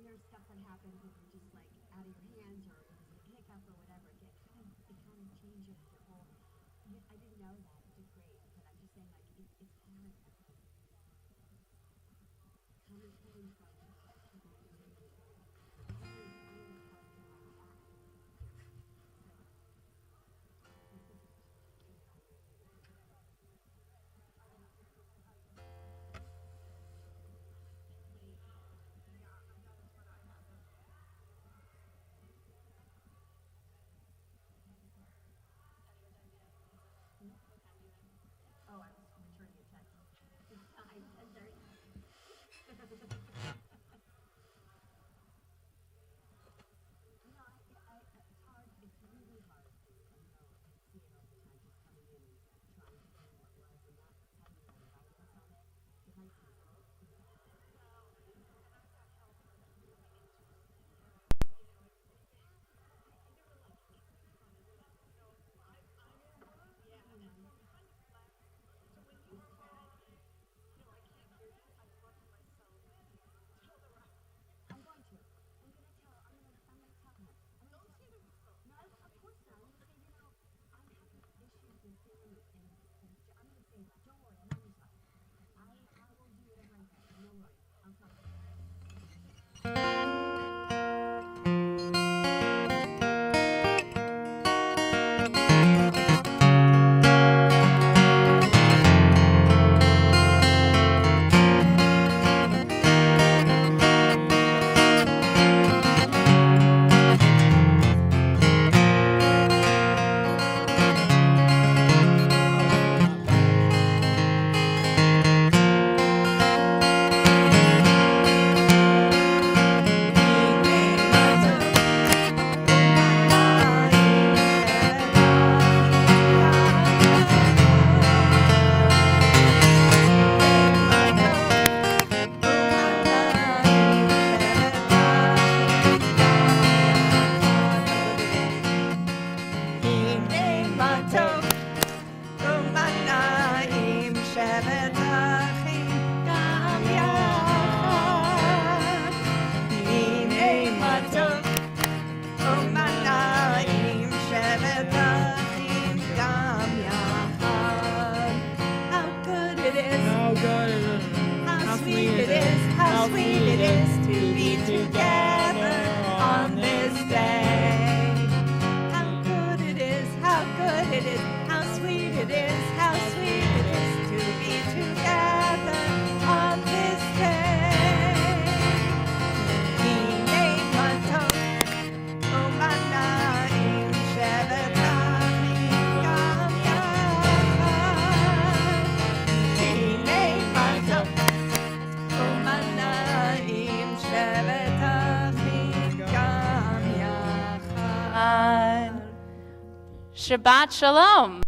there's stuff that happens if you're just like out of your hands or there's a hiccup or whatever. It kind of changes your whole. I didn't know that, which is great. But I'm just saying, like, it's hard coming from Oh, I was returning a text. It's time, 10:30. It's hard. It's really hard. I see it all the time, just coming in and trying to do what was and not having the guidance on it. It might be Shabbat Shalom.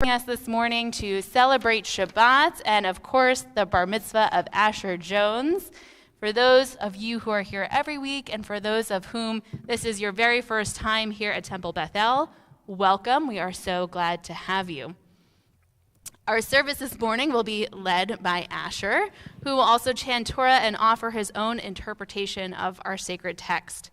Us this morning to celebrate Shabbat and, of course, the Bar Mitzvah of Asher Jones. For those of you who are here every week and for those of whom this is your very first time here at Temple Bethel, welcome. We are so glad to have you. Our service this morning will be led by Asher, who will also chant Torah and offer his own interpretation of our sacred text.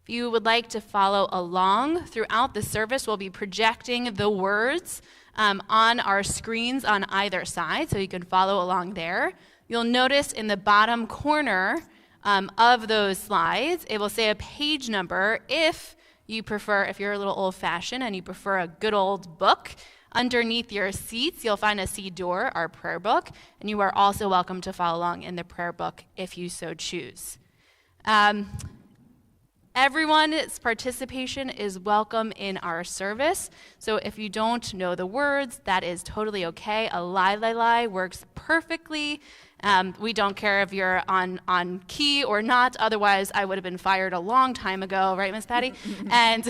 If you would like to follow along throughout the service, we'll be projecting the words on our screens on either side, so you can follow along there. You'll notice in the bottom corner of those slides, it will say a page number if you prefer, if you're a little old-fashioned and you prefer a good old book. Underneath your seats, you'll find a Siddur, our prayer book, and you are also welcome to follow along in the prayer book if you so choose. Everyone's participation is welcome in our service, so if you don't know the words, that is totally okay. A lie works perfectly. We don't care if you're on key or not, otherwise I would have been fired a long time ago, right, Miss Patty? And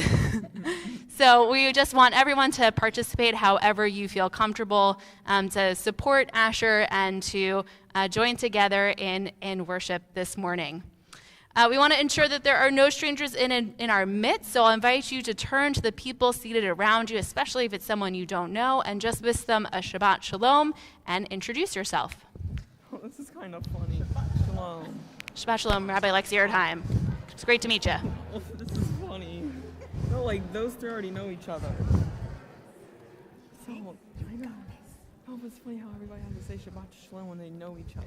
so we just want everyone to participate however you feel comfortable, to support Asher and to join together in worship this morning. We want to ensure that there are no strangers in our midst, so I'll invite you to turn to the people seated around you, especially if it's someone you don't know, and just wish them a Shabbat Shalom and introduce yourself. Oh, this is kind of funny. Shalom. Shabbat Shalom, Rabbi Lexi Erdheim. It's great to meet you. This is funny. No, like, those three already know each other. So, I know. Oh, it's funny how everybody has to say Shabbat Shalom when they know each other.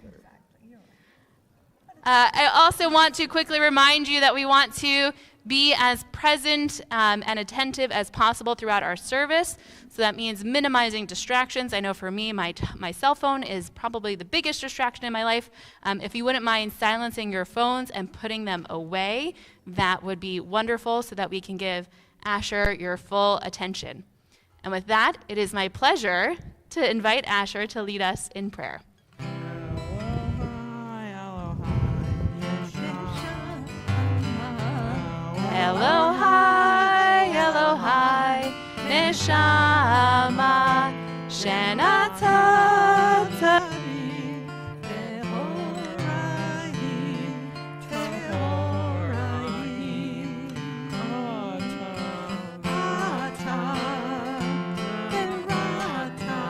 I also want to quickly remind you that we want to be as present and attentive as possible throughout our service. So that means minimizing distractions. I know for me, my cell phone is probably the biggest distraction in my life. If you wouldn't mind silencing your phones and putting them away, that would be wonderful so that we can give Asher your full attention. And with that, it is my pleasure to invite Asher to lead us in prayer. Elohai, Elohai, Neshama, Shenata, Tabi, Tehorahim, Tehorahim, Ata, Erata,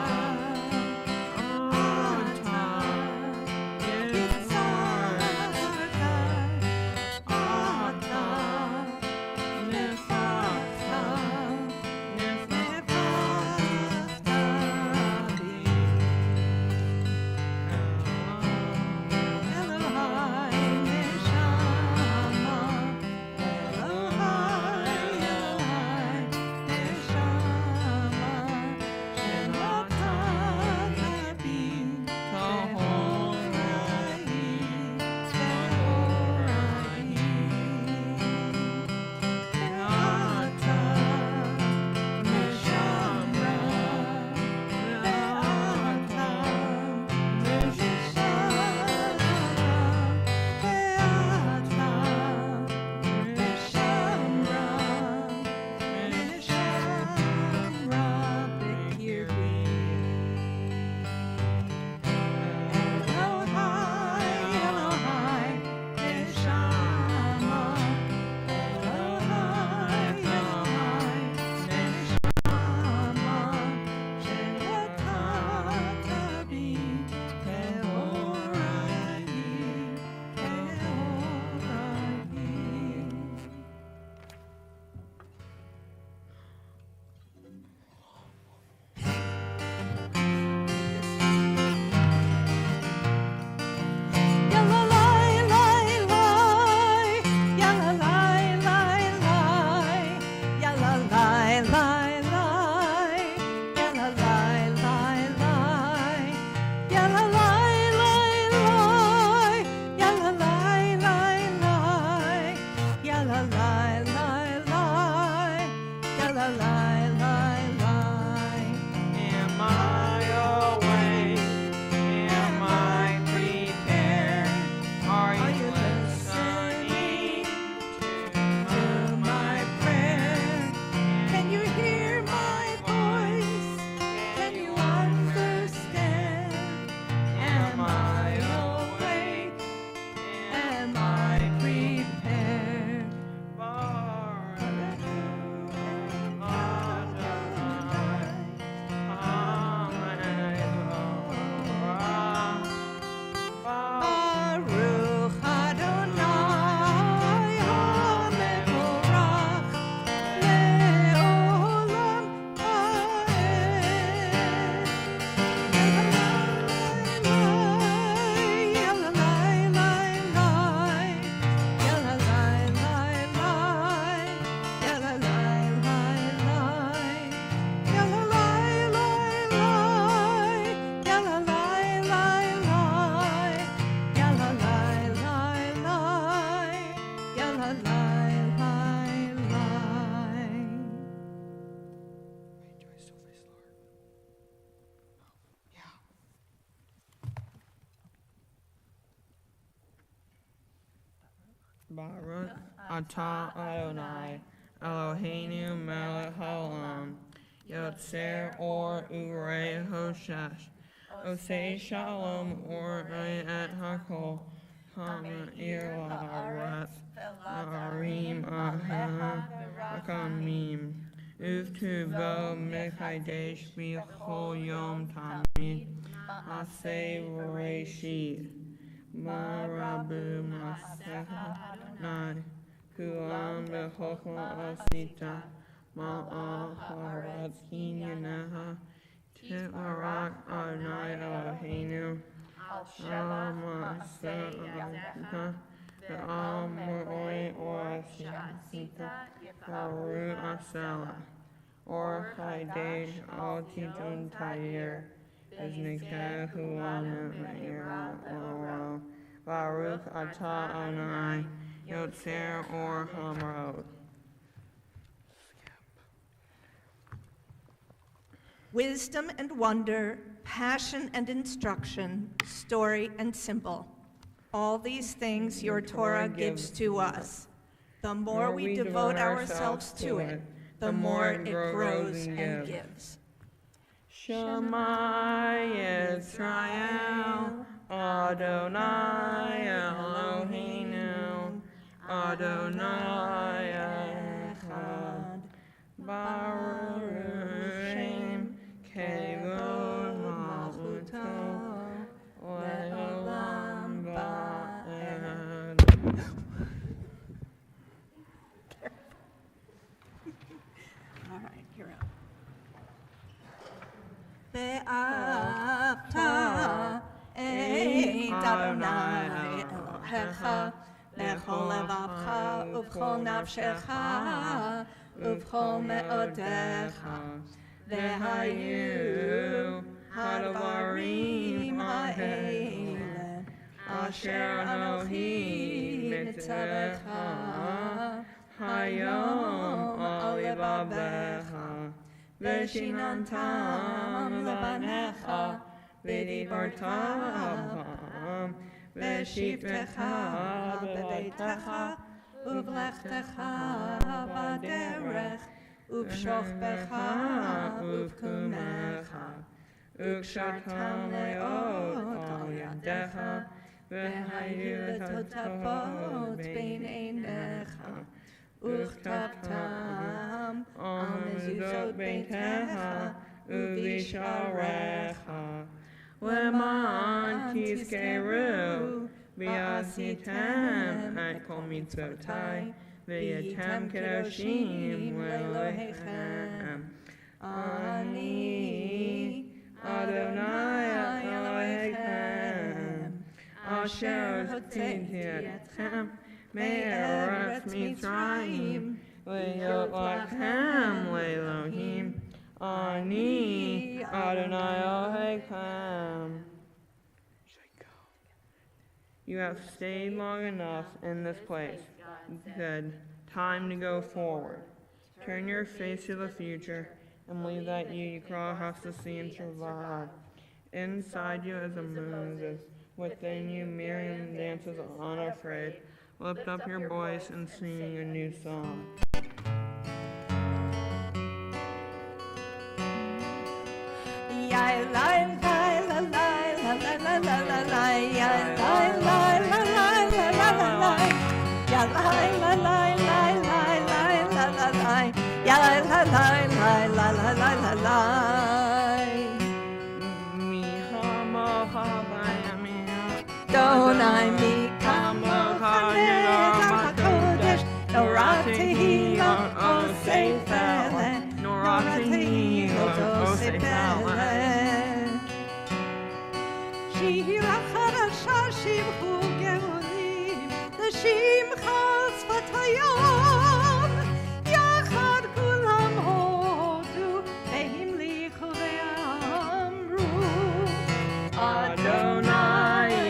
Baruch atah Adonai, Eloheinu melech haolam, Yotzer or urei hoshesh, Osei shalom orei et hakol, Hama'ir la'aretz, Arim aha hakamim, Uvtuvo mechaidesh b'chol yom tamid, Aseh v'reishit, Marabu Masecha Adonai, Kulam Bechochma Asita, Ma'a Harat Kinyaneha, Titmarat Adonai Eloheinu, Shama Se'ah, Ve'am Mo'oi Oasita, Baru Asela, Or Chaydesh Al Titun Tayir, Iznikeh Huam Me'ira Oro, Baruch Atah Adonai, Yotzer Or Hamrod. Wisdom and wonder, passion and instruction, story and symbol. All these things your Torah gives to us. The more we devote ourselves to it, the more it grows and gives. Shema Yisrael, Adonai Eloheinu, Adonai Echad, Baruch Shem Kevod Malchuto, Le'olam Va'ed. All right, you're up. Ve'afta et Adonai Elohecha lechol levavcha uvchol nafshecha uvchol me'odecha ve'hayu hadavarim ha'ele asher Elohim mitzavecha hayom al levavecha Veshinantam levanecha, v'dibartam, v'shivtecha b'beitecha, uvlechtecha b'derech, uv'shochbecha uv'kumecha, uv'shatam le'ot al yadecha, v'hayu l'totavot bein einecha, Uchtabtam al mezuzot beitecha uvisharecha leman tizkeru v'asitem et kol mitzvotai v'yatem kedoshim le'Elohechem Ani Adonai Elohechem asher hotzeti etchem Me'eretz Mitzrayim, le'yot lachem le'Elohim, ani Adonai Elohechem. You have stayed long enough in this place. Good. Time to go forward. Turn your face to the future and believe that you Yikra has to see and survive. Inside you is a Moses. Within you Miriam dances unafraid. Lift up your voice and sing a new song. Donai mi kamo hanedah hakodesh norati lot osefele norati lot osefele shira charasha shivchu geolim l'shimcha sfatayom yachad kulam hodu ve'himlichu ve'amru Adonai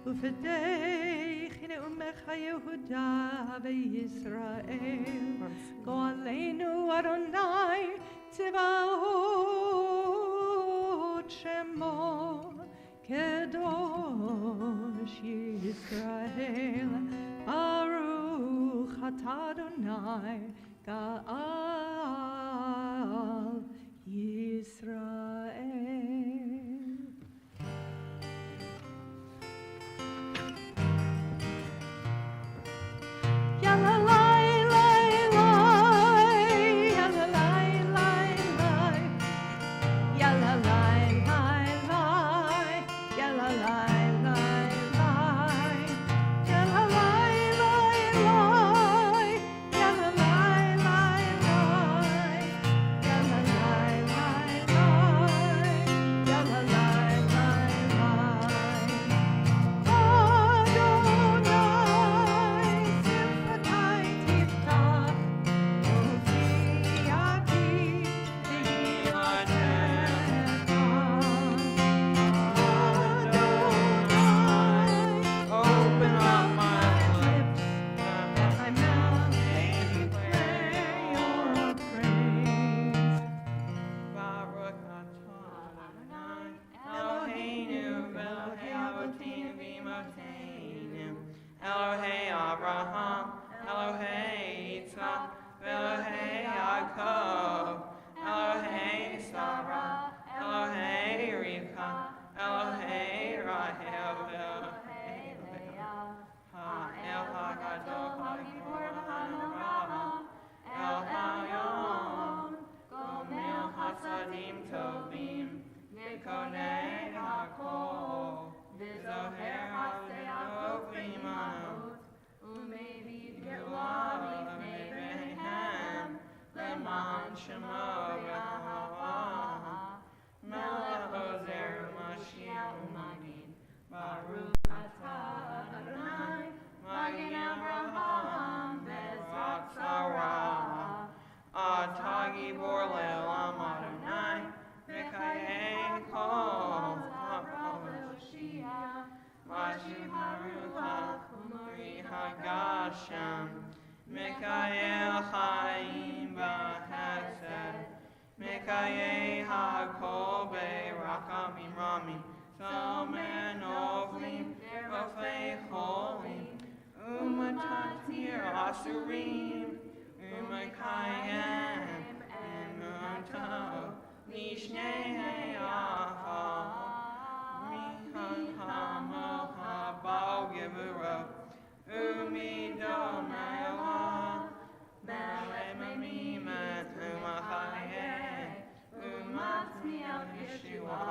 Ufedei Umech Yehuda veYisrael. Go'aleinu Adonai Tzevaot Shemo Kedosh Yisrael. Baruch Atah Adonai Ga'al Yisrael. Elohei Abraham, Elohei Yitzchak, Elohei Yaakov, Elohei Sarah, Elohei Rivka, Elohei Rahel, Elohei Leah, El HaGadol, HaGibor, HaNorah, El Hayom, Gomel Hasadim Tovim, Nikonei HaKol, Zoher HaSeach V'Imanot, Umevi Gilad Lifnei Behem, Leman Shemo V'Hava, Melech Ozer Mashiach U'Magid, Baruch Atah Adonai, Magid Avraham, Bezrat Sarah, Atah Gibor Le'olam Adonai, Mekayei Kol Mashiach Haruach Umri Hagasham, Mekayel Chaim B'Chesed, Mekayei HaKol Be'Rachamim Rami, Salmen Ovlim, Rofei Cholim, Umatatir Asurim, Umakayem, Emuto, Lishnei Ahal, Mihachamo Habal Gevuro, Umido Melah, Melemamimet, Umachaye, Umatmiel Yeshua,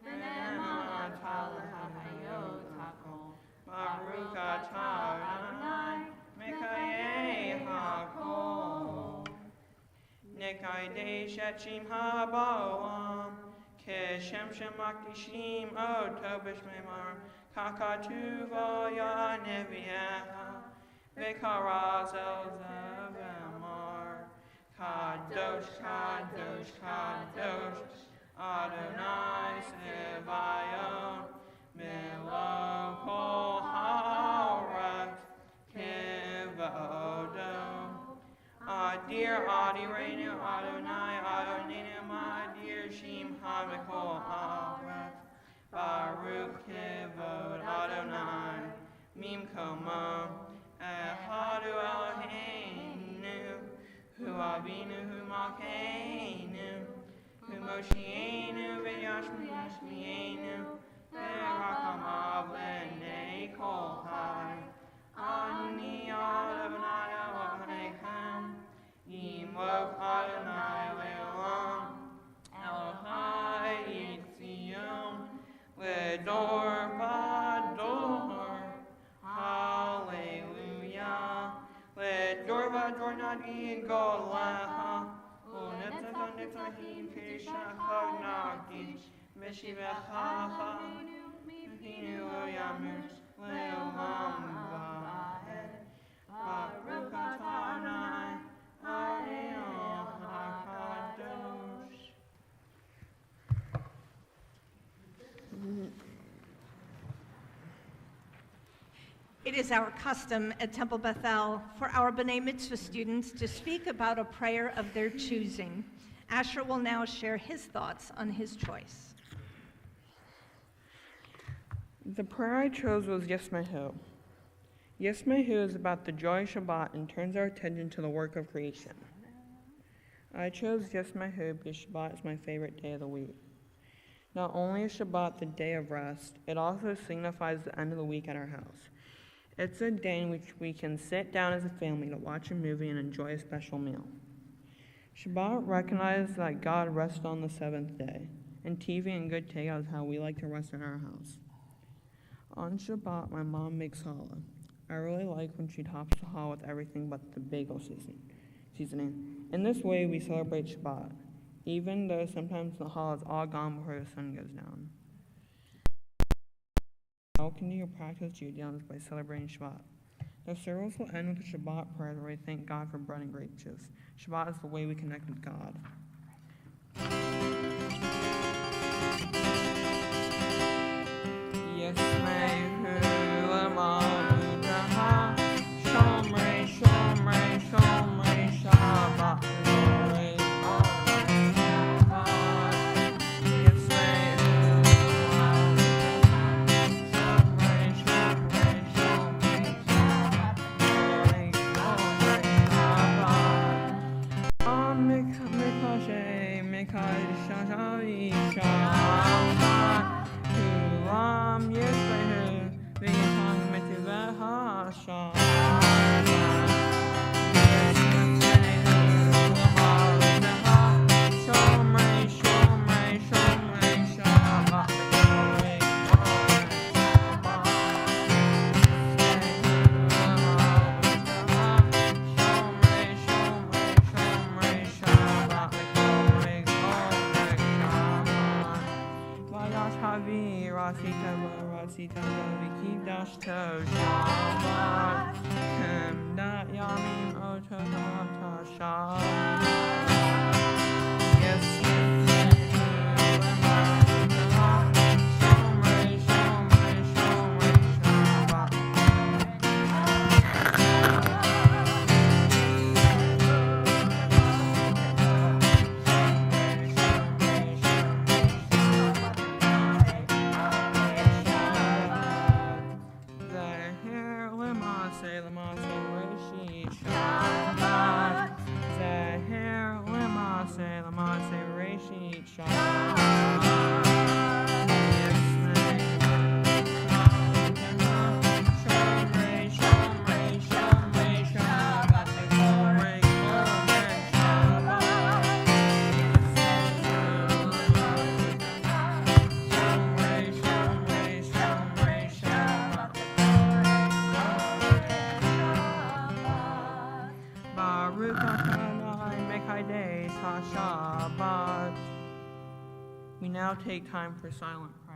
Menematala Hayot Hakol, Baruch Atah Adonai, Mekayei HaKol, Nekayei Shechim HaBoam, Keshem Shemakdishim, O Tobish Memar, Kakatuva Ya Nevieha, Vekaraz El Zavamar, Kadosh, Kadosh, Kadosh, Adonai Sevayon, Melo Kol Haaretz, Kevodo, Adir Adirenu Adonai Adoninu Adir Shim Hamikol Haaretz, Baruch Kevod Adonai Mimkomo Echadu Eloheinu Hu Avinu Hu Malkeinu Hu Moshienu V'Yashmienu V'Rakamav L'nei Kol Chai Ani Adonai Elohechem Yimlok Adonai Le'olam Elohai Yitzion Ledor Vador Hallelujah Ledor Vador Nadi Golaha Unetzah Netzahim Kirishachag Nagdish Meshivechacha Mehinu Yamush Le'olam Vahed Baruch Atah Adonai Ha'el HaKadosh. It is our custom at Temple Bethel for our B'nai Mitzvah students to speak about a prayer of their choosing. Asher will now share his thoughts on his choice. The prayer I chose was Yismahu. Yismahu is about the joy of Shabbat and turns our attention to the work of creation. I chose Yismahu because Shabbat is my favorite day of the week. Not only is Shabbat the day of rest, it also signifies the end of the week at our house. It's a day in which we can sit down as a family to watch a movie and enjoy a special meal. Shabbat recognizes that God rested on the seventh day, and TV and good takeout is how we like to rest at our house. On Shabbat, my mom makes challah. I really like when she tops the challah with everything but the bagel seasoning. In this way, we celebrate Shabbat, even though sometimes the challah is all gone before the sun goes down. How can you practice Judaism by celebrating Shabbat? The service will end with a Shabbat prayer where we thank God for bread and grape juice. Shabbat is the way we connect with God. We now take time for silent prayer.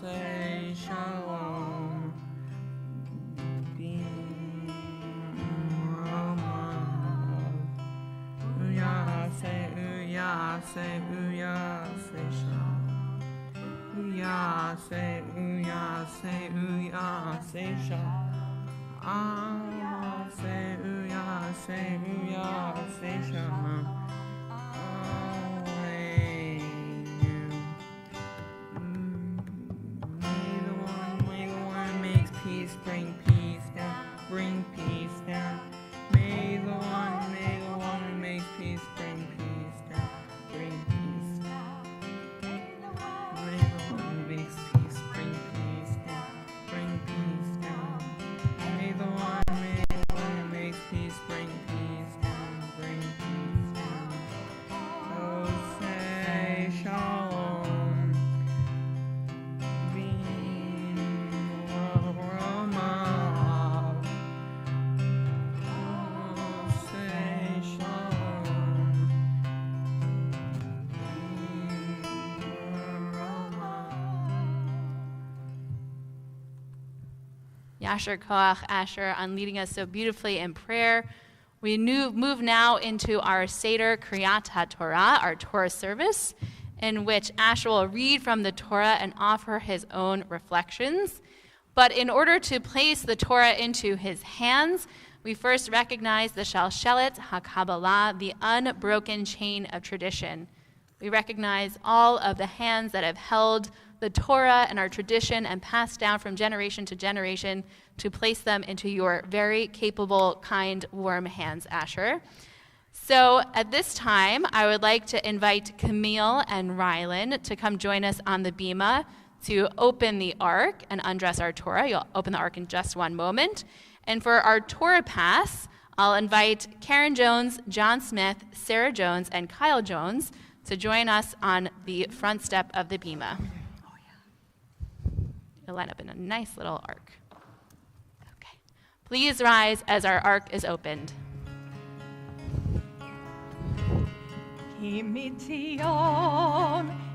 Say shalom. say ooh-yah, say shalom. Ooh-yah, say ooh-yah, say ooh-yah, say shalom. Ah, say ooh-yah, say ooh-yah, say shalom. May the one makes peace bring peace down, bring peace down. May the one who makes peace bring peace down, bring peace down. May the one who makes peace bring peace down, bring peace down. May the one who makes peace bring peace down, bring peace down. Oh, say shalom. Yasher Koach Asher on leading us so beautifully in prayer. We move now into our Seder Kriyat HaTorah, our Torah service, in which Asher will read from the Torah and offer his own reflections. But in order to place the Torah into his hands, we first recognize the Shalshelet HaKabbalah, the unbroken chain of tradition. We recognize all of the hands that have held the Torah and our tradition and passed down from generation to generation to place them into your very capable, kind, warm hands, Asher. So at this time, I would like to invite Camille and Rylan to come join us on the bima to open the ark and undress our Torah. You'll open the ark in just one moment. And for our Torah pass, I'll invite Karen Jones, John Smith, Sarah Jones, and Kyle Jones to join us on the front step of the bima. You'll line up in a nice little ark. Okay. Please rise as our ark is opened. Kimitzion,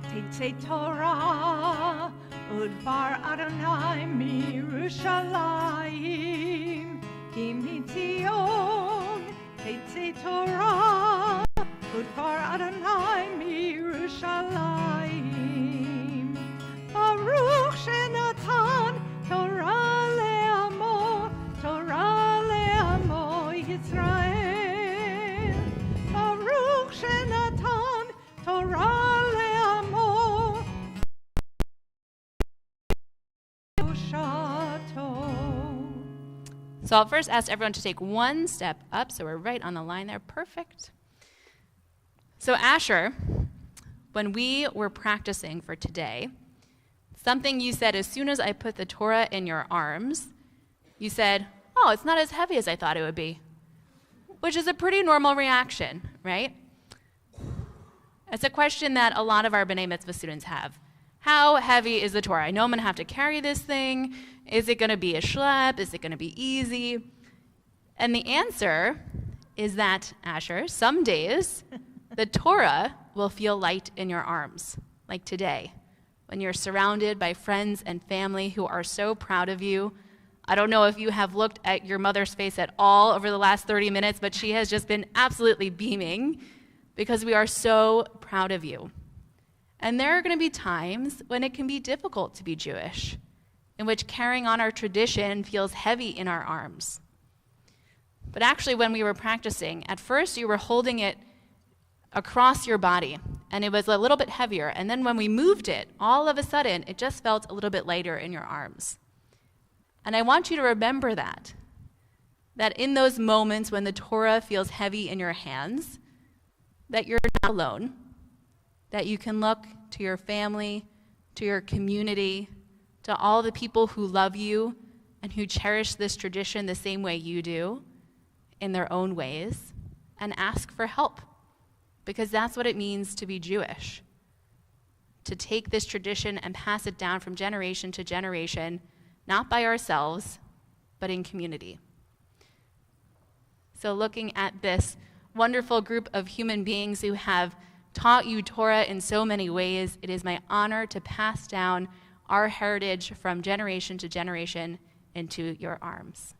Tetzei Torah, Udvar Adonai Mirushalayim. Kimitzion, Tetzei Torah, Udvar Adonai Mirushalayim. Baruch Shenatan Torah le'amo, Torah le'amo Yisrael. Baruch Shenatan Torah le'amo, Shato. So I'll first ask everyone to take one step up, so we're right on the line there. Perfect. So Asher, when we were practicing for today, something you said as soon as I put the Torah in your arms, you said, oh, it's not as heavy as I thought it would be, which is a pretty normal reaction, right? It's a question that a lot of our B'nai Mitzvah students have. How heavy is the Torah? I know I'm going to have to carry this thing. Is it going to be a schlep? Is it going to be easy? And the answer is that, Asher, some days the Torah will feel light in your arms, like today, when you're surrounded by friends and family who are so proud of you. I don't know if you have looked at your mother's face at all over the last 30 minutes, but she has just been absolutely beaming because we are so proud of you. And there are going to be times when it can be difficult to be Jewish, in which carrying on our tradition feels heavy in our arms. But actually, when we were practicing, at first you were holding it across your body, and it was a little bit heavier. And then when we moved it, all of a sudden, it just felt a little bit lighter in your arms. And I want you to remember that in those moments when the Torah feels heavy in your hands, that you're not alone, that you can look to your family, to your community, to all the people who love you and who cherish this tradition the same way you do, in their own ways, and ask for help. Because that's what it means to be Jewish, to take this tradition and pass it down from generation to generation, not by ourselves, but in community. So looking at this wonderful group of human beings who have taught you Torah in so many ways, it is my honor to pass down our heritage from generation to generation into your arms.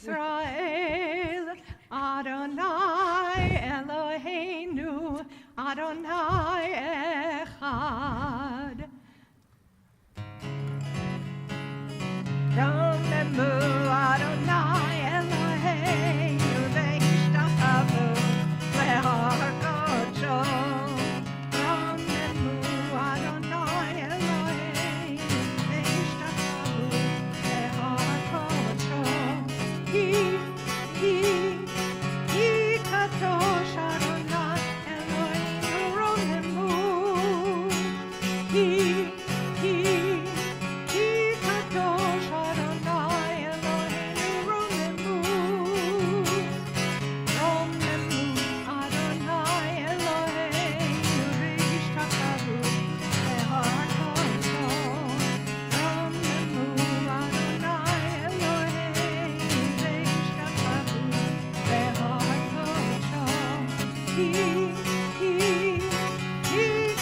Yisrael, Adonai Eloheinu, Adonai Echad. Romemu Adonai Eloheinu ve'ishtachavu le'har kodsho. Romemu Adonai Eloheinu ve'ishtachavu le'har kodsho. He kadosh Adonai Eloheinu romemu. He kadosh Adonai Eloheinu romemu. Romemu Adonai Eloheinu ve'ishtachavu le'har kodsho. Romemu Adonai Eloheinu ve'ishtachavu le'har kodsho. He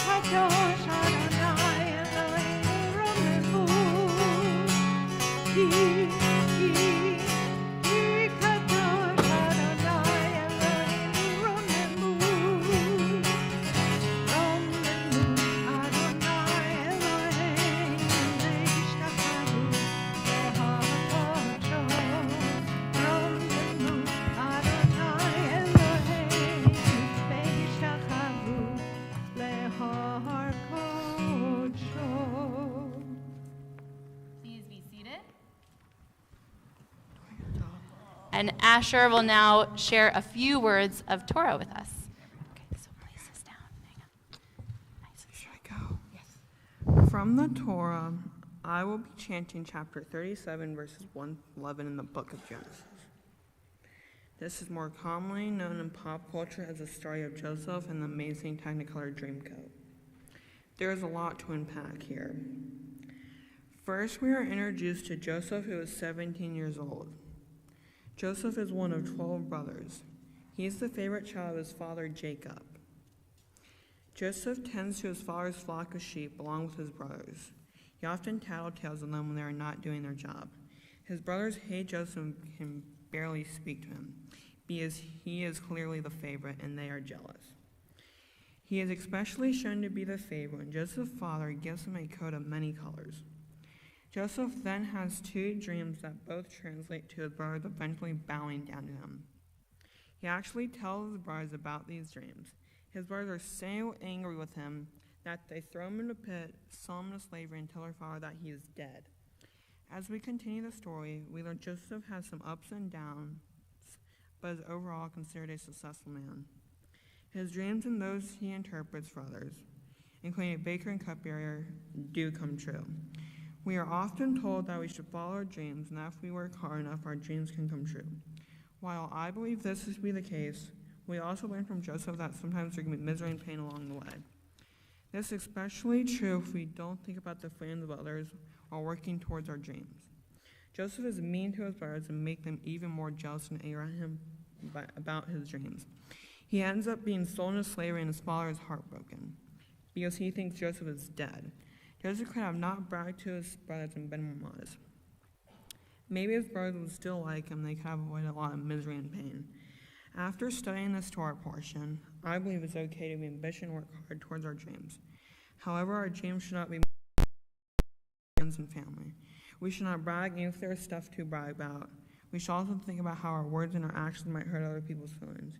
kadosh Adonai Eloheinu romemu. He kadosh Adonai Eloheinu romemu. Romemu Adonai Eloheinu ve'ishtachavu le'har kodsho. Romemu Adonai Eloheinu ve'ishtachavu le'har kodsho. Please be seated. And Asher will now share a few words of Torah with us. Okay, so place this down. Hang on. Nice and Should I go? Yes. From the Torah, I will be chanting chapter 37, verses 1 to 11 in the book of Genesis. This is more commonly known in pop culture as the story of Joseph and the amazing Technicolor Dreamcoat. There is a lot to unpack here. First, we are introduced to Joseph, who is 17 years old. Joseph is one of 12 brothers. He is the favorite child of his father, Jacob. Joseph tends to his father's flock of sheep along with his brothers. He often tattletales on them when they are not doing their job. His brothers hate Joseph and can barely speak to him, because he is clearly the favorite and they are jealous. He is especially shown to be the favorite when Joseph's father gives him a coat of many colors. Joseph then has two dreams that both translate to his brothers eventually bowing down to him. He actually tells his brothers about these dreams. His brothers are so angry with him that they throw him in a pit, sell him into slavery, and tell their father that he is dead. As we continue the story, we learn Joseph has some ups and downs, but is overall considered a successful man. His dreams and those he interprets for others, including a baker and cupbearer, do come true. We are often told that we should follow our dreams, and that if we work hard enough, our dreams can come true. While I believe this is to be the case, we also learn from Joseph that sometimes there can be misery and pain along the way. This is especially true if we don't think about the feelings of others while working towards our dreams. Joseph is mean to his brothers and make them even more jealous and angry at him about his dreams. He ends up being sold into slavery, and his father is heartbroken because he thinks Joseph is dead. Joseph could have not bragged to his brothers and been more modest. Maybe his brothers would still like him, they could have avoided a lot of misery and pain. After studying this Torah portion, I believe it's okay to be ambitious and work hard towards our dreams. However, our dreams should not be friends and family. We should not brag even if there is stuff to brag about. We should also think about how our words and our actions might hurt other people's feelings.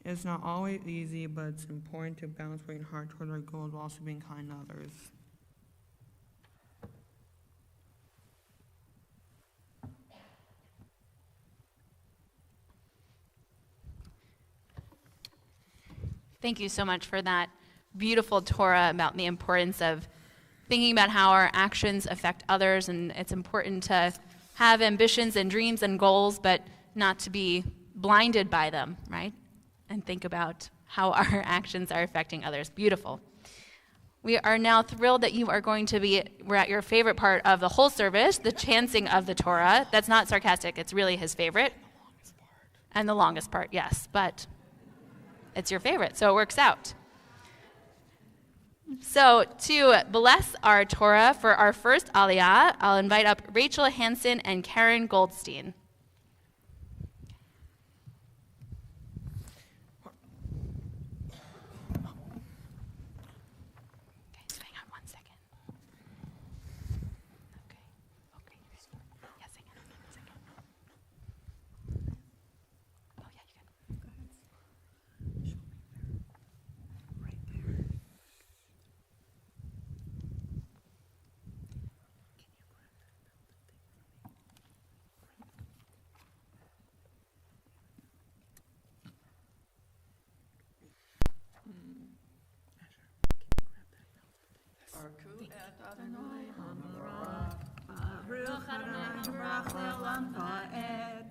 It's not always easy, but it's important to balance working hard towards our goals while also being kind to others. Thank you so much for that beautiful Torah about the importance of thinking about how our actions affect others, and it's important to have ambitions and dreams and goals, but not to be blinded by them, right? And think about how our actions are affecting others. Beautiful. We are now thrilled that you are going to we're at your favorite part of the whole service, the chanting of the Torah. That's not sarcastic, it's really his favorite. And the longest part, yes, but it's your favorite, so it works out. So to bless our Torah for our first Aliyah, I'll invite up Rachel Hansen and Karen Goldstein. Baruch Adonai Habarach Le'olam Va'ed.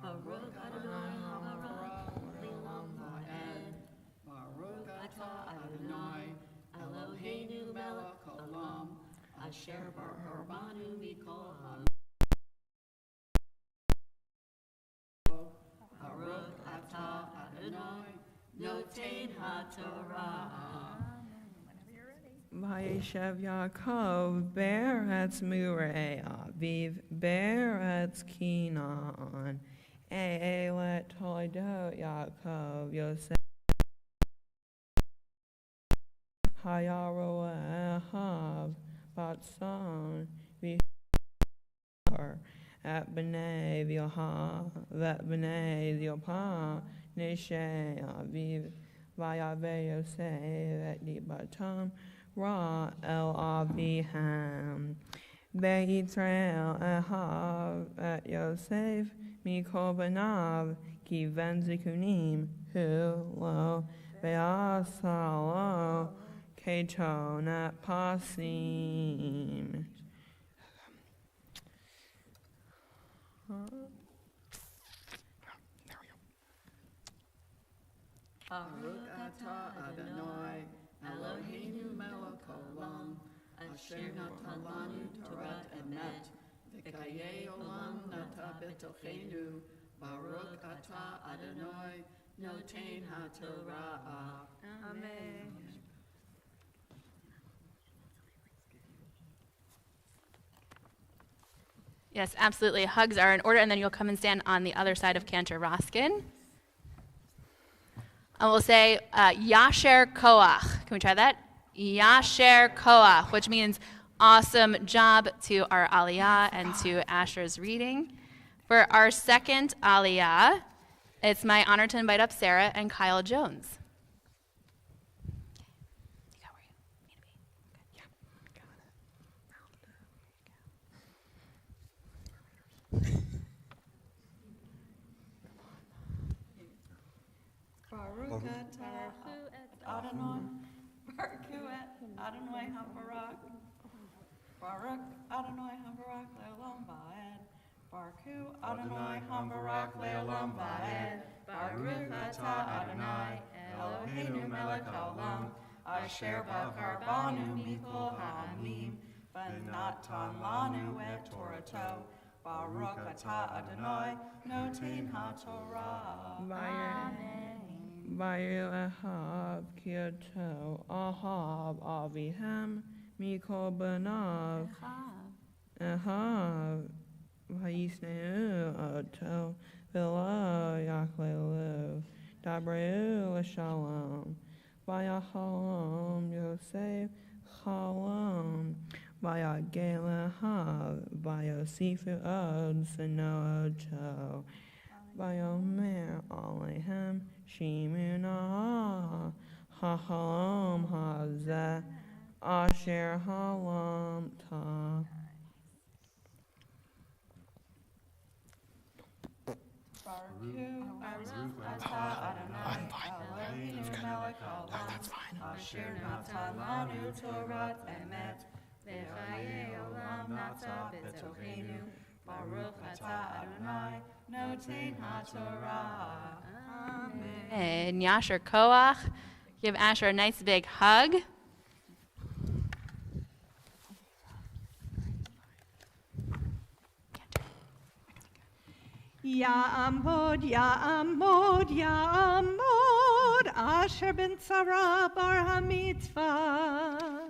Baruch Adonai Habarach Le'olam Va'ed. Baruch Atah Adonai Eloheinu Melech Haolam Asher Barbanu Mikol Ha'am. Baruch Atah Adonai Noten HaTorah. Vayeshev Yaakov Be'eretz Murei Aviv Be'eretz Canaan Elet Toledot Yaakov Yosef Hayaro Ehav Batson Vishar at B'nai V'Yohav Vet B'nai V'Yopah Nishei Aviv Vayave Yosef et Dibatam Ra El Aviham Be'Yisrael Ehav et Yosef Mikol Banav Kiven Zikunim Hu Lo Be'asalo Keton at Pasim. Baruch Atah Adonai Eloheinu Melech Haolam Asher natan lanu Torah emet V'kayei olam nata b'tochenu Baruch Atah Adonai Noten HaTorah. Amen. Yes, absolutely. Hugs are in order, and then you'll come and stand on the other side of Cantor Roskin. And we'll say, Yasher Koach. Can we try that? Yasher Koach, which means awesome job to our Aliyah and to Asher's reading. For our second Aliyah, it's my honor to invite up Sarah and Kyle Jones. Baruch Atah Adonai Baruch Adonai Habarach Baruch Adonai Habarach Le'olam Va'ed. Baruch Adonai Habarach Le'olam Va'ed. Baruch Atah Adonai Eloheinu Melech Haolam Asher Bachar Banu Mikol Ha'amim V'natan lanu et Torato. Baruch Atah Adonai Noten HaTorah. Amen. Vayu Ahav Kyoto Ahav Avihem Mikol Banav Ahav Vayisneu Oto V'lo Yaklelu Dabreu L'Shalom Vayachalom Yosef Chalom Vayagel Ahav Vayosifu Od Seno Oto Vayomer Alehem Shimuna Ha'halam Hazeh Asher Halam Ta. Baruch Atah Adonai Eloheinu Melech Haolam Asher natan lanu Torah emet V'chayei olam nata b'tochenu. Baruch Atah Adonai Noten HaTorah. Amen. And Yasher Koach. Give Asher a nice big hug. Ya'amod, Ya'amod, Ya'amod, Asher ben Sarah bar ha-mitzvah.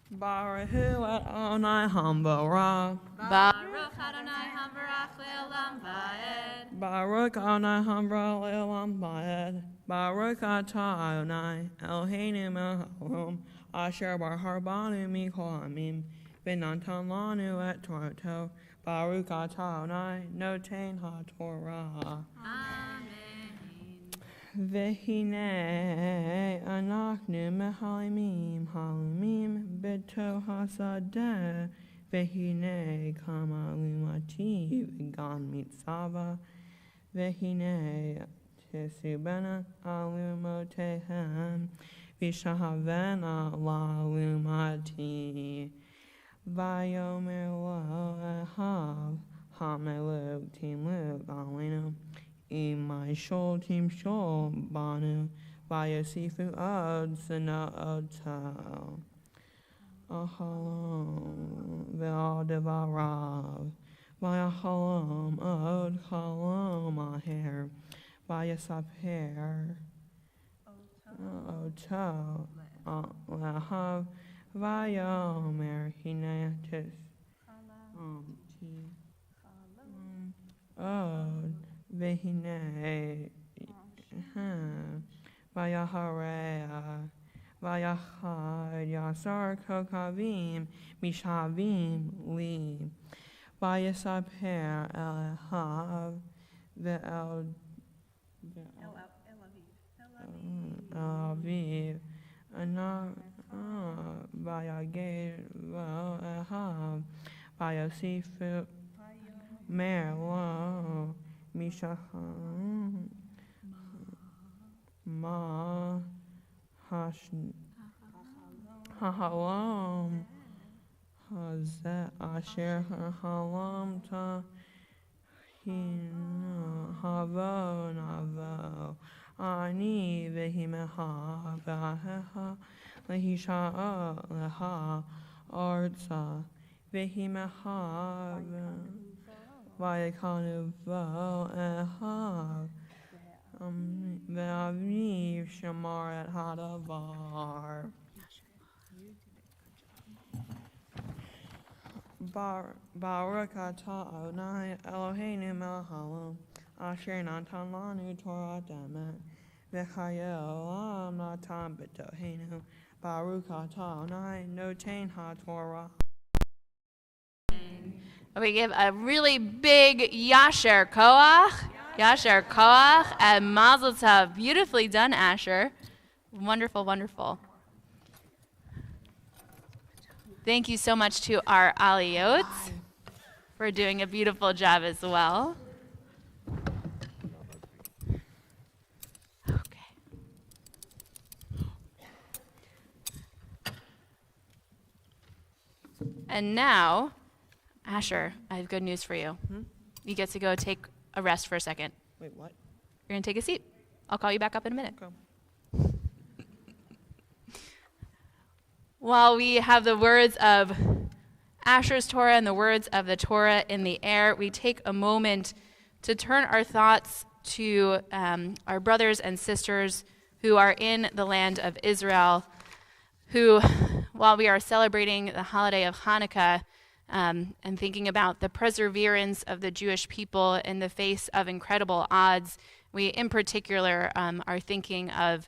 Baruch Adonai Hambarach. Baruch Adonai Habarach Le'olam Va'ed. Baruch Adonai Hambarach Le'olam Va'ed. Baruch Atah Adonai Eloheinu Melech Haolam Asher Bachar Banu Mikol Ha'amim V'natan lanu et Torato. Baruch Atah Adonai Noten HaTorah. Amen. V'hinei anachnu mehalimim halimim beto hasadeh. V'hinei kama lumati v'gan mitzava. V'hinei tisubena alumotehem. Vishavena la lumati. Vayomer lo ehav. Hameluk timluk alinu. Imai shol tim shol banu. Vayasifu od sana otal. Ahalom ve'adevarav. Vayahalom od halom aher. Vayasaper otal lahav. Vayomer hinetis od vehine Vayaharea Vayachad Yasar Kokavim Mishavim Li Vayasaper Elahav Ve'el Aviv Anar Vayaged Ve'elahav Vayasifu Merlo Mishacham Ma Hahalam Hazet Asher Halam Ta Havo Navo Ani Vehimeha Vaheha Lehisha Leha Arza Vehimeha Vayakanu Vo Eha Ve'aviv Shamar at Hadavar. Baruch atah Adonai Eloheinu melech haolam asher natan lanu Torah emet v'chayei olam natan b'toheinu. Baruch atah Adonai noten haTorah. We give a really big Yasher Koach. Yasher Koach and Mazel Tov. Beautifully done, Asher. Wonderful, wonderful. Thank you so much to our Aliyot for doing a beautiful job as well. Okay. And now, Asher, I have good news for you. You get to go take a rest for a second. Wait, what? You're going to take a seat. I'll call you back up in a minute. Okay. While we have the words of Asher's Torah and the words of the Torah in the air, we take a moment to turn our thoughts to our brothers and sisters who are in the land of Israel, who, while we are celebrating the holiday of Hanukkah and thinking about the perseverance of the Jewish people in the face of incredible odds, we in particular are thinking of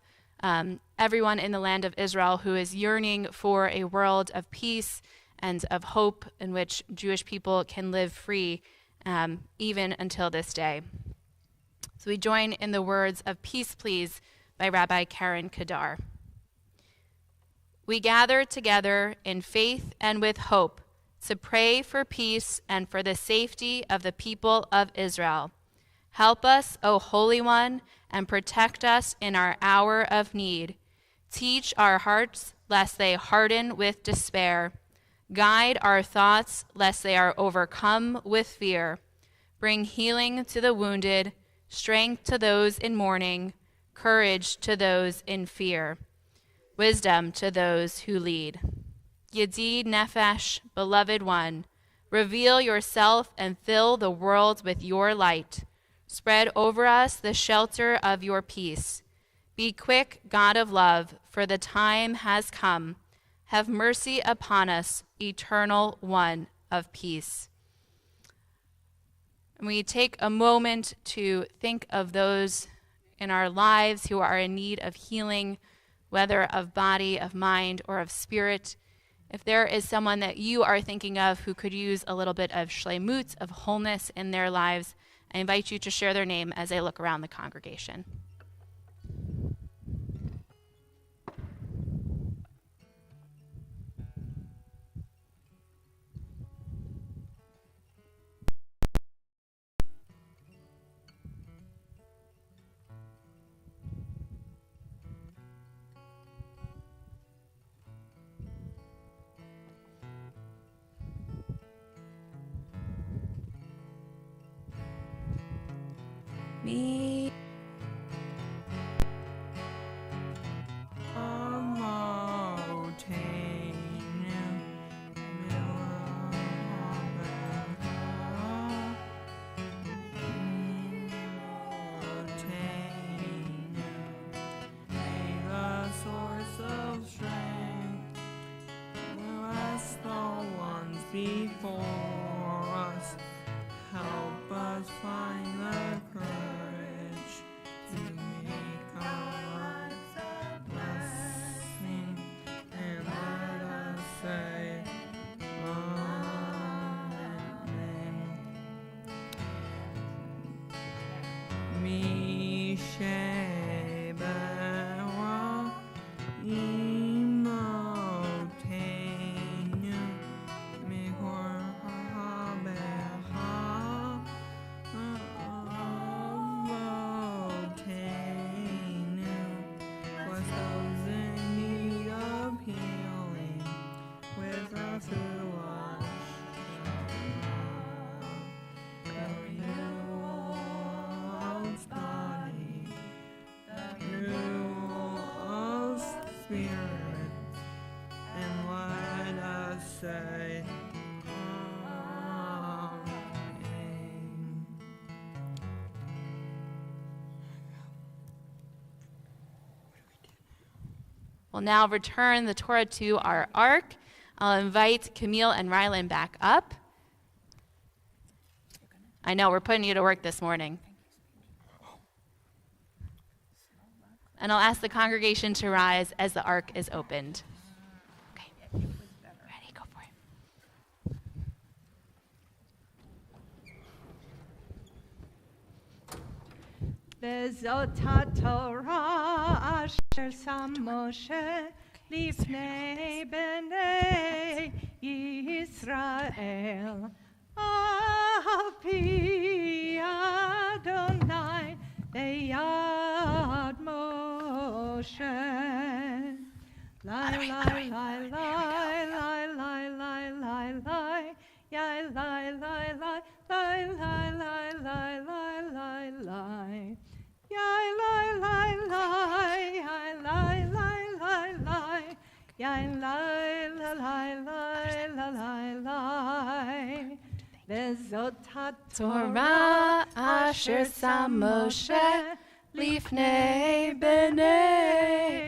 everyone in the land of Israel who is yearning for a world of peace and of hope in which Jewish people can live free even until this day. So we join in the words of Peace Please by Rabbi Karen Kadar. We gather together in faith and with hope to pray for peace and for the safety of the people of Israel. Help us, O Holy One, and protect us in our hour of need. Teach our hearts, lest they harden with despair. Guide our thoughts, lest they are overcome with fear. Bring healing to the wounded, strength to those in mourning, courage to those in fear, wisdom to those who lead. Yedid Nefesh, beloved one, reveal yourself and fill the world with your light. Spread over us the shelter of your peace. Be quick, God of love, for the time has come. Have mercy upon us, eternal one of peace. And we take a moment to think of those in our lives who are in need of healing, whether of body, of mind, or of spirit. If there is someone that you are thinking of who could use a little bit of shlemut, of wholeness in their lives, I invite you to share their name as I look around the congregation. Me. Before us, help us find the courage to make our lives a blessing, and let us say, Amen. Mishebewa imotenu mekor habeha avotenu. Bless those in need of healing with us who wash the renewal's body, the renewal of spirit, and let us say, Amen. We'll now return the Torah to our ark. I'll invite Camille and Rylan back up. I know, we're putting you to work this morning. And I'll ask the congregation to rise as the ark is opened. Okay. Ready, go for it. וזאת התורה אשר שם משה לפני בני ישראל על פי אדוני ביד משה. לי לי לי לי לי לי לי לי לי יי לי לי לי לי לי לי לי לי לי yai lai lai lai yai lai lai lai lai yai lai lai lai lai lai וזאת Torah asher sam Moshe lifnei bnei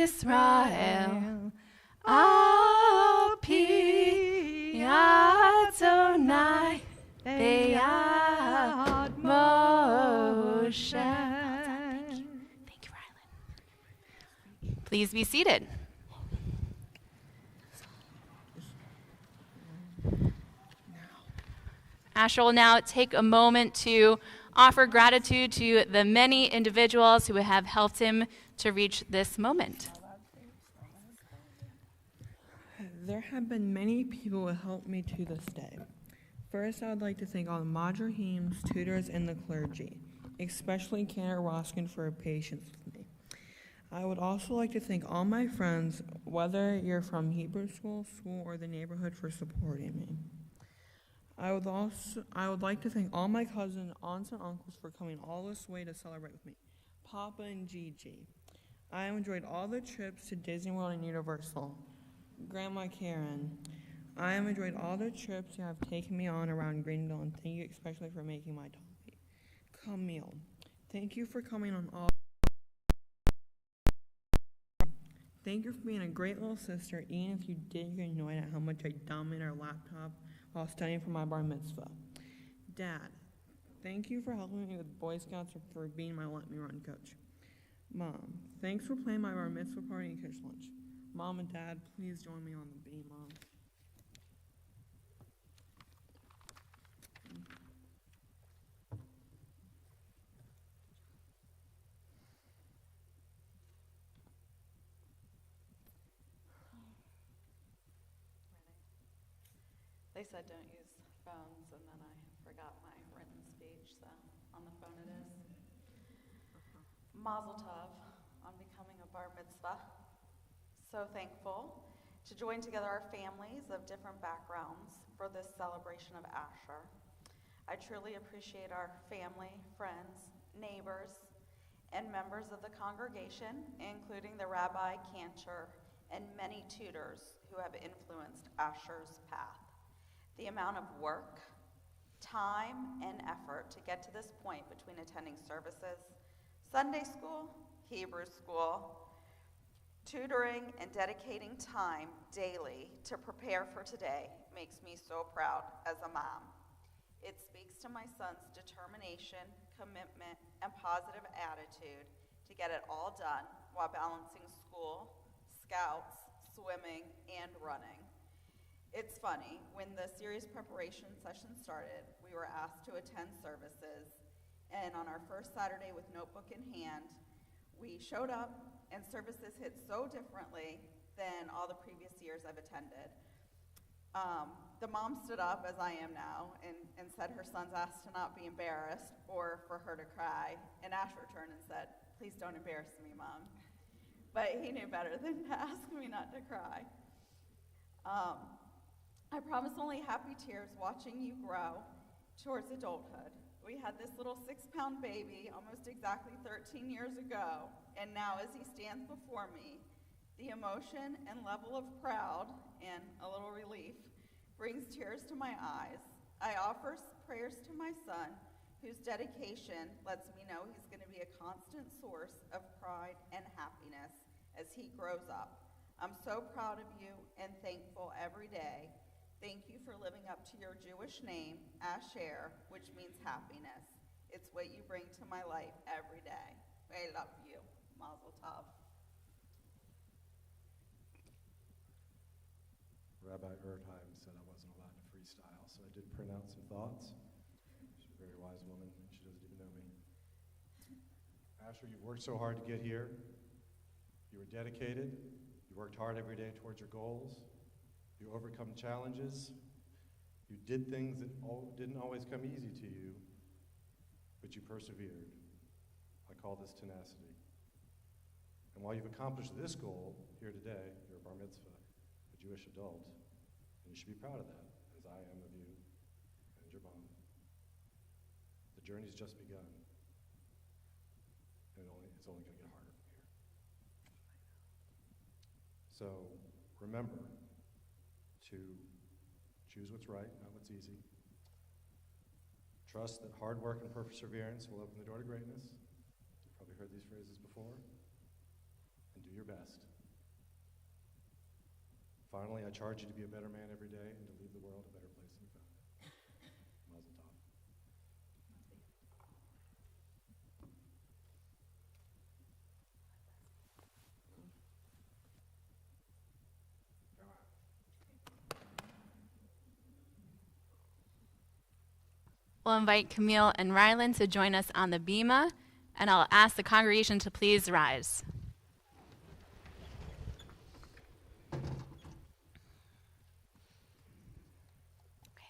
Yisrael al pi Adonai beyad Moshe. Thank you, Rylan. Please be seated. Asher will now take a moment to offer gratitude to the many individuals who have helped him to reach this moment. There have been many people who helped me to this day. First, I would like to thank all the madrahims, tutors, and the clergy, especially Cantor Roskin for her patience with me. I would also like to thank all my friends, whether you're from Hebrew school, or the neighborhood, for supporting me. I would like to thank all my cousins, aunts, and uncles for coming all this way to celebrate with me. Papa and Gigi. I enjoyed all the trips to Disney World and Universal. Grandma Karen. I have enjoyed all the trips you have taken me on around Greenville, and thank you especially for making my dolly. Camille. Thank you for coming on all. Thank you for being a great little sister, even if you did get annoyed at how much I dominated our laptop while studying for my bar mitzvah. Dad, thank you for helping me with Boy Scouts and for being my Let Me Run coach. Mom, thanks for playing my bar mitzvah party and kids lunch. Mom and Dad, please join me on the beam, Mom. They said don't use phones, and then I forgot my written speech, so on the phone it is. Mazel tov on becoming a bar mitzvah. So thankful to join together our families of different backgrounds for this celebration of Asher. I truly appreciate our family, friends, neighbors, and members of the congregation, including the Rabbi Cantor and many tutors who have influenced Asher's path. The amount of work, time, and effort to get to this point between attending services, Sunday school, Hebrew school, tutoring, and dedicating time daily to prepare for today makes me so proud as a mom. It speaks to my son's determination, commitment, and positive attitude to get it all done while balancing school, scouts, swimming, and running. It's funny, when the series preparation session started, we were asked to attend services, and on our first Saturday with notebook in hand, we showed up, and services hit so differently than all the previous years I've attended. The mom stood up, as I am now, and said her son's asked to not be embarrassed or for her to cry, and Asher turned and said, "Please don't embarrass me, Mom." But he knew better than to ask me not to cry. I promise only happy tears watching you grow towards adulthood. We had this little 6-pound baby almost exactly 13 years ago, and now as he stands before me, the emotion and level of proud and a little relief brings tears to my eyes. I offer prayers to my son, whose dedication lets me know he's going to be a constant source of pride and happiness as he grows up. I'm so proud of you and thankful every day. Thank you for living up to your Jewish name, Asher, which means happiness. It's what you bring to my life every day. I love you. Mazel tov. Rabbi Erdheim said I wasn't allowed to freestyle, so I did print out some thoughts. She's a very wise woman, and she doesn't even know me. Asher, you've worked so hard to get here. You were dedicated. You worked hard every day towards your goals. You overcome challenges. You did things that didn't always come easy to you, but you persevered. I call this tenacity. And while you've accomplished this goal here today, you're a bar mitzvah, a Jewish adult, and you should be proud of that, as I am of you and your mom. The journey's just begun, and it's only going to get harder from here. So remember to choose what's right, not what's easy. Trust that hard work and perseverance will open the door to greatness. You've probably heard these phrases before. And do your best. Finally, I charge you to be a better man every day and to leave the world a better place than you found it. Mazel tov. We'll invite Camille and Rylan to join us on the bima, and I'll ask the congregation to please rise. Okay,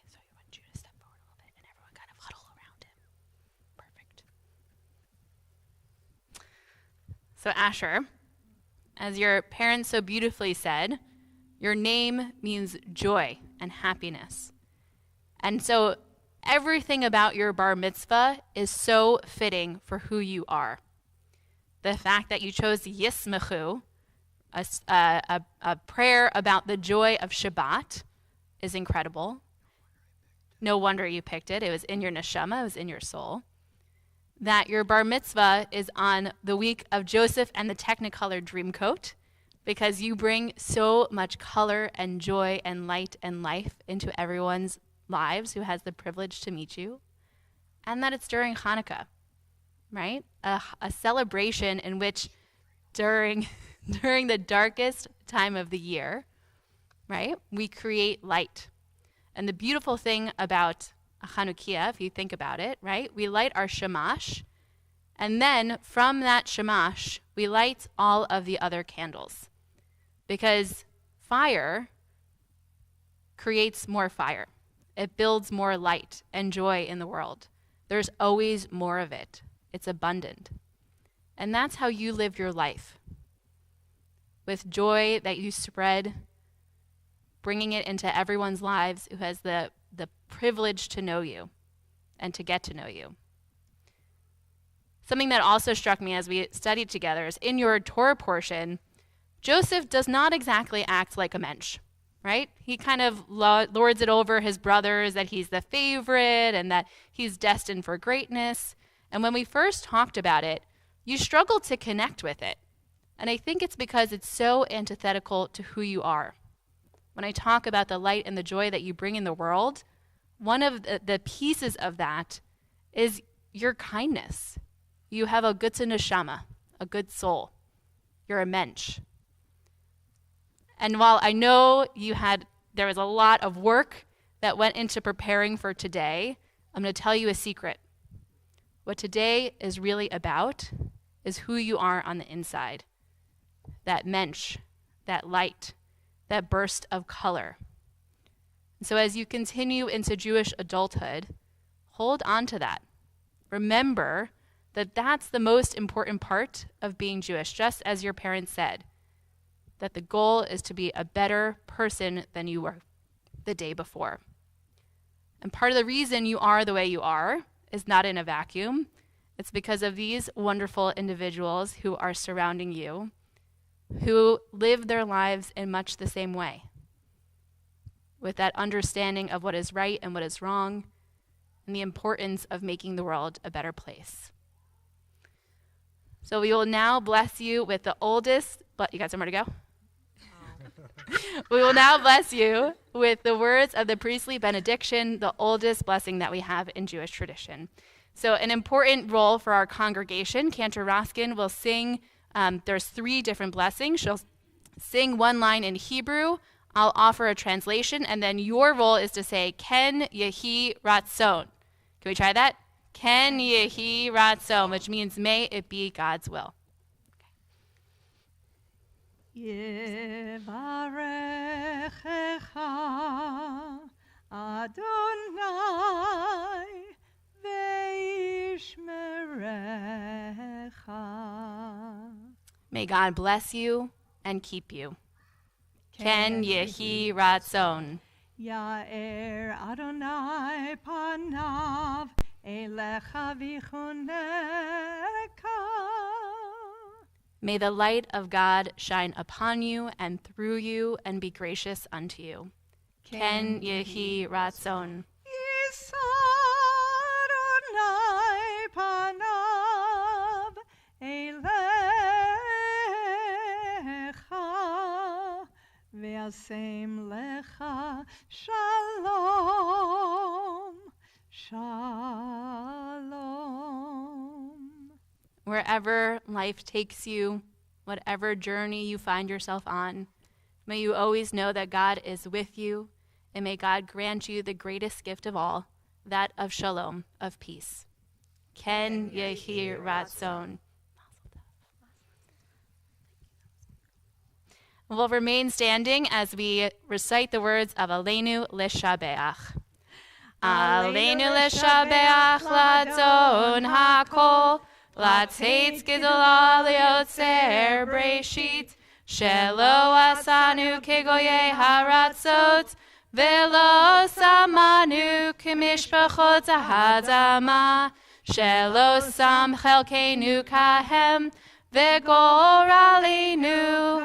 so I want you to step forward a little bit, and everyone kind of huddle around him. Perfect. So Asher, as your parents so beautifully said, your name means joy and happiness. And so everything about your bar mitzvah is so fitting for who you are. The fact that you chose Yismechu, a prayer about the joy of Shabbat, is incredible. No wonder you picked it. It was in your neshama. It was in your soul. That your bar mitzvah is on the week of Joseph and the Technicolor Dreamcoat, because you bring so much color and joy and light and life into everyone's lives who has the privilege to meet you, and that it's during Hanukkah, right? A celebration in which during the darkest time of the year, right, we create light. And the beautiful thing about Chanukiah, if you think about it, right, we light our shamash, and then from that shamash, we light all of the other candles, because fire creates more fire. It builds more light and joy in the world. There's always more of it. It's abundant. And that's how you live your life. With joy that you spread, bringing it into everyone's lives who has the privilege to know you. and to get to know you. Something that also struck me as we studied together is in your Torah portion, Joseph does not exactly act like a mensch, right? He kind of lords it over his brothers that he's the favorite and that he's destined for greatness. And when we first talked about it, you struggled to connect with it. And I think it's because it's so antithetical to who you are. When I talk about the light and the joy that you bring in the world, one of the pieces of that is your kindness. You have a gutze neshama, a good soul. You're a mensch. And while I know there was a lot of work that went into preparing for today, I'm going to tell you a secret. What today is really about is who you are on the inside. That mensch, that light, that burst of color. And so as you continue into Jewish adulthood, hold on to that. Remember that that's the most important part of being Jewish, just as your parents said, that the goal is to be a better person than you were the day before. And part of the reason you are the way you are is not in a vacuum. It's because of these wonderful individuals who are surrounding you, who live their lives in much the same way, with that understanding of what is right and what is wrong, and the importance of making the world a better place. So we will now bless you with the oldest, but you got somewhere to go? We will now bless you with the words of the priestly benediction, the oldest blessing that we have in Jewish tradition. So an important role for our congregation, Cantor Roskin will sing, there's 3 different blessings. She'll sing one line in Hebrew, I'll offer a translation, and then your role is to say, Ken Yehi Ratzon. Can we try that? Ken Yehi Ratzon, which means may it be God's will. Yevarechecha Adonai ve'ishmerecha. May God bless you and keep you. Ken Yehi Ratzon. Ya'er Adonai panav elecha v'choneka. May the light of God shine upon you and through you and be gracious unto you. Ken Yehi Ratzon. Yisa Adonai panav elecha ve'asem lecha shalom, shalom. Wherever life takes you, whatever journey you find yourself on, may you always know that God is with you, and may God grant you the greatest gift of all, that of shalom, of peace. Ken Yehi Ratzon. We'll remain standing as we recite the words of Aleinu Leshabeach. Aleinu Leshabeach Latzon HaKol, Latzeitz Gedolah Leotzer Breshit, Shelo Asanu Kegoye Haratzot, Velo Samanu Kemishpachot Ahadama, Shelo Sam Chelkeinu Kahem, Vegoralinu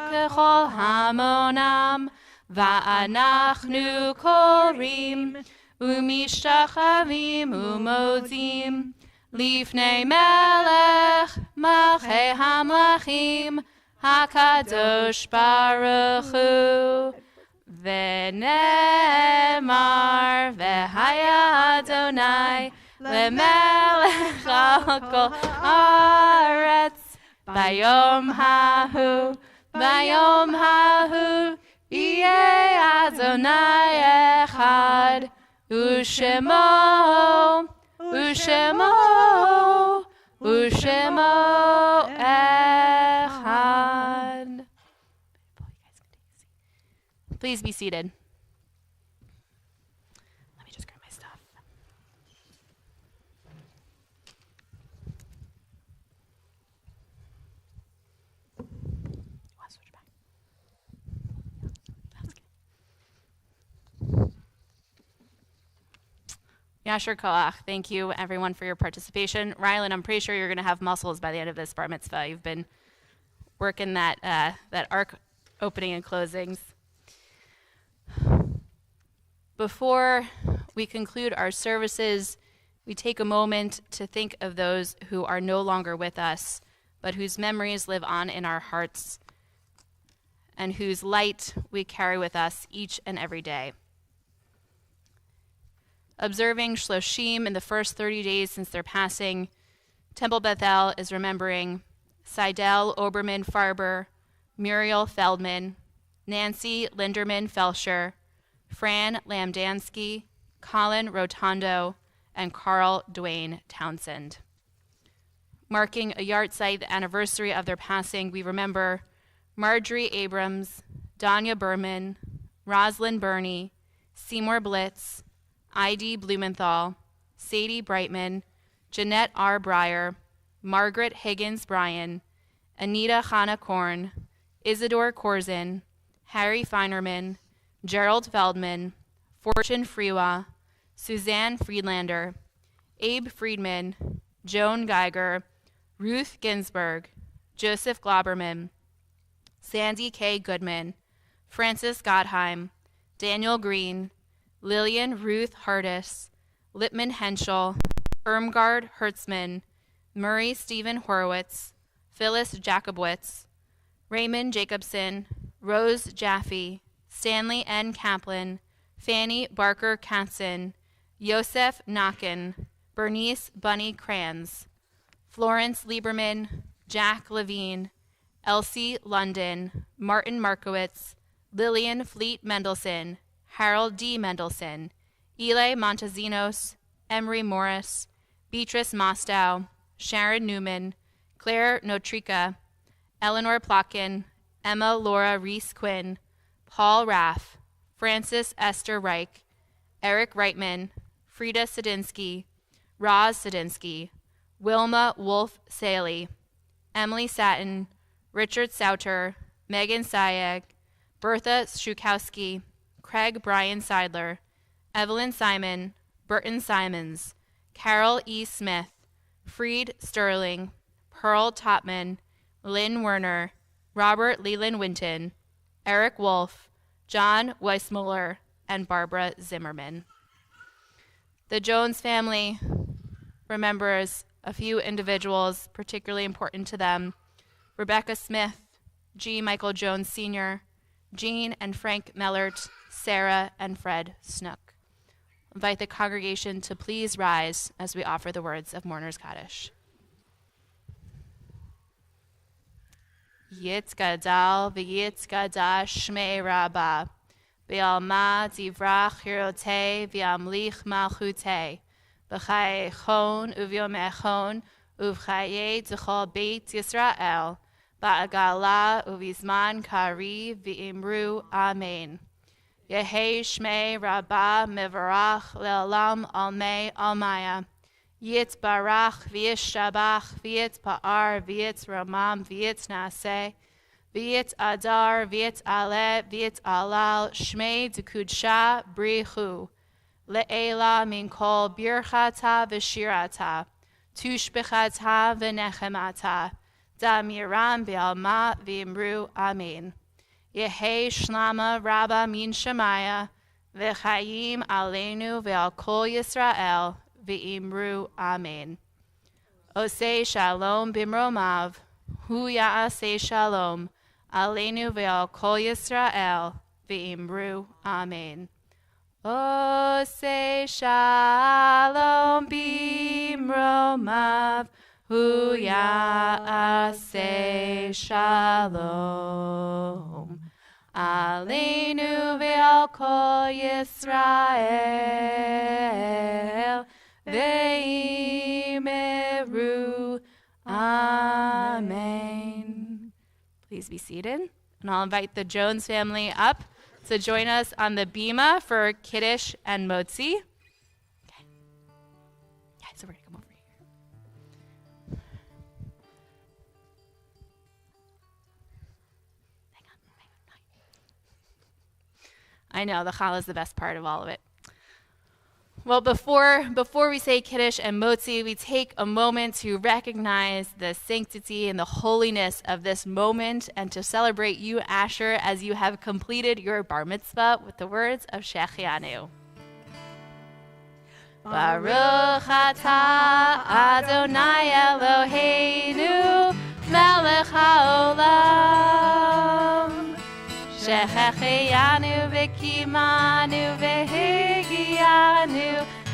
Kechol Hamonam, Va'anachnu Korim, Umishachavim Umodim, Lifnei Melech, Malchei Hamlachim, HaKadosh Baruch Hu, V'nemar, V'haya Adonai, Lemelech al kol haaretz, Bayom hahu, Yeh Adonai echad, Ushemo echad. Please be seated. Let me just grab my stuff. Want to switch back? That's good. Yasher Koach. Thank you, everyone, for your participation. Rylan, I'm pretty sure you're going to have muscles by the end of this bar mitzvah. You've been working that arc opening and closings. Before we conclude our services, we take a moment to think of those who are no longer with us, but whose memories live on in our hearts and whose light we carry with us each and every day. Observing Shloshim in the first 30 days since their passing, Temple Bethel is remembering Seidel Oberman Farber, Muriel Feldman, Nancy Linderman Felsher, Fran Lamdansky, Colin Rotondo, and Carl Dwayne Townsend. Marking a yahrzeit, the anniversary of their passing, we remember Marjorie Abrams, Danya Berman, Rosalind Burney, Seymour Blitz, I.D. Blumenthal, Sadie Brightman, Jeanette R. Breyer, Margaret Higgins Bryan, Anita Hannah Korn, Isidore Corzin, Harry Feinerman, Gerald Feldman, Fortune Frewa, Suzanne Friedlander, Abe Friedman, Joan Geiger, Ruth Ginsburg, Joseph Glauberman, Sandy K. Goodman, Francis Gottheim, Daniel Green, Lillian Ruth Hardis, Lippman Henschel, Irmgard Hertzman, Murray Stephen Horowitz, Phyllis Jacobowitz, Raymond Jacobson, Rose Jaffe, Stanley N. Kaplan, Fanny Barker Katzen, Yosef Nakin, Bernice Bunny Kranz, Florence Lieberman, Jack Levine, Elsie London, Martin Markowitz, Lillian Fleet Mendelson, Harold D. Mendelson, Eli Montezinos, Emery Morris, Beatrice Mostow, Sharon Newman, Claire Notrika, Eleanor Plotkin, Emma Laura Reese Quinn, Paul Raff, Francis Esther Reich, Eric Reitman, Frida Sadinsky, Roz Sadinsky, Wilma Wolf Saley, Emily Satin, Richard Sauter, Megan Sayeg, Bertha Shukowski, Craig Brian Seidler, Evelyn Simon, Burton Simons, Carol E. Smith, Freed Sterling, Pearl Topman, Lynn Werner, Robert Leland Winton, Eric Wolf, John Weissmuller, and Barbara Zimmerman. The Jones family remembers a few individuals particularly important to them: Rebecca Smith, G. Michael Jones Sr., Jean and Frank Mellert, Sarah and Fred Snook. I invite the congregation to please rise as we offer the words of Mourner's Kaddish. Yitz Gadal v'yitz Gadash Shmei Rabbah V'alma divrach hirotei v'amlich malchutei B'chai echon uvyom echon uv'chayei d'chol beit Yisrael Ba'agala uvizman kari v'imru Amen. Yehei Shmei Rabbah mevarach le'olam almei almaya Yitz barach v'yitz shabach v'yitz pa'ar v'yitz ramam v'yitz naseh v'yitz adar v'yitz aleh v'yitz alal shmei d'kudsha brichu le'ela min kol birchata v'shirata tushbechata v'nechemata damiram v'alma v'imru amen. Yehei shlama rabba min shemaya v'chayim aleinu v'al kol Yisrael v'imru amen. Osei shalom bimromav, hu ya'asei shalom, aleinu ve'al kol Yisrael v'imru amen. Osei shalom bimromav, hu ya'asei shalom, aleinu ve'al kol Yisrael Ve'imru amen. Please be seated, and I'll invite the Jones family up to join us on the bima for Kiddush and Motzi. Okay. Yeah, so we're gonna come over here. Hang on. I know the challah is the best part of all of it. Well, before we say Kiddush and Motzi, we take a moment to recognize the sanctity and the holiness of this moment and to celebrate you, Asher, as you have completed your bar mitzvah with the words of Shechianu. Baruch atah Adonai Eloheinu melech haolam shechechianu v'kimanu v'higianu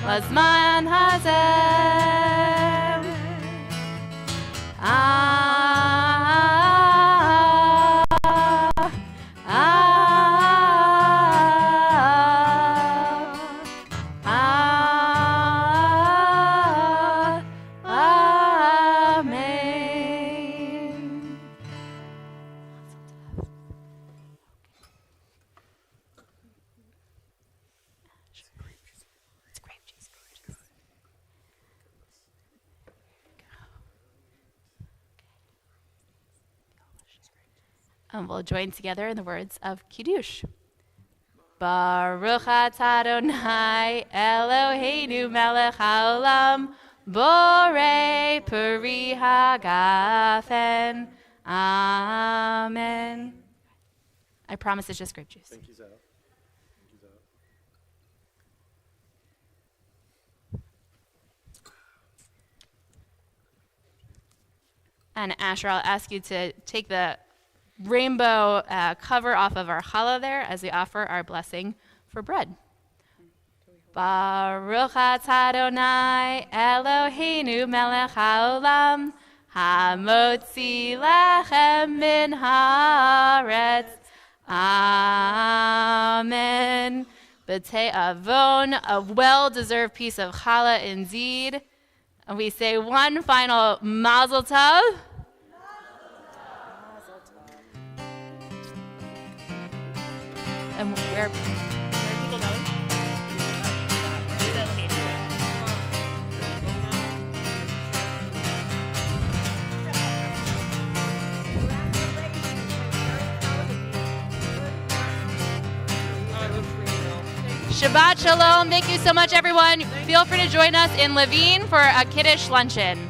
lazman hazeh. And we'll join together in the words of Kiddush. Baruch atah Adonai Eloheinu melech haolam borei peri hagafen. Amen. I promise it's just grape juice. Thank you, Zara. Thank you, Zara. And Asher, I'll ask you to take the rainbow cover off of our challah there as we offer our blessing for bread. Baruch atah Adonai Eloheinu melech haolam hamotzi lechem min haaretz. Amen. B'tei avon, a well-deserved piece of challah indeed. And we say one final mazel tov. And where are people going? Shabbat Shalom. Thank you so much, everyone. Feel free to join us in Levine for a Kiddush luncheon.